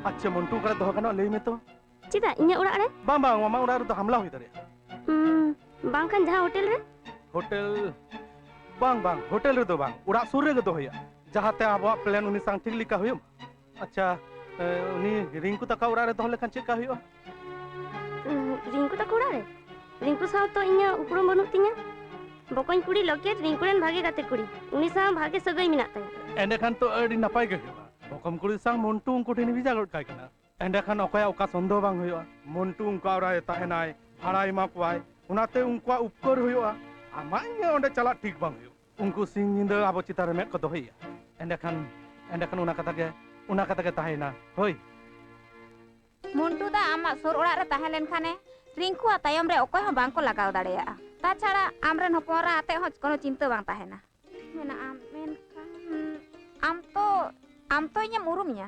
अच्छा मंटू का दोह गाना लई में तो चिदा इnya उड़ा रे बांग बांग मामा उड़ा तो हमला हुई दारे बांग kan जहां होटल रे होटल बांग बांग होटल रे दो बांग उड़ा सुर रे दो होया जहाते आबो प्लान उनी सांग ठीक लिका हुयम अच्छा उनी रिंकू तका उड़ा रे दोह लेखान चेक का हुयो रिंकू तका उड़ा रे रिंकू साव तो इnya उपरम बनु तिnya बकन कुड़ी लकेट रिंकू रेन भागे गाते कुड़ी उनी साव भागे सगई मिना ताय एंडे खान तो अड़ी नपाय गे हुआ बकम कुड़ी सांग मंटू उनको ठेनी बिजा गड काय कना एंडे खान ओकया ओका संदो बांग हुयो मंटू उनका उड़ा ताहेनाय भाड़ा एमा कोवाय उनाते उनका उपकर हुयो आमाय ओंडे चला ठीक बांग हुयो उनको सिंग निंदा आबो चिता रे मेक को दोहैया एंडे खान उना कथा के ताहेना होय मुंटू दा आमा सोर ओड़ा रे ताहे लेन खाने रिंकू आ तायम रे ओकोय हो बांग को लगाव दाड़ेया ता छाड़ा आमरेन हपरा आते हो कोनो चिंता बांग ताहेना मेना आम मेन आम तो इnya मुरुमिया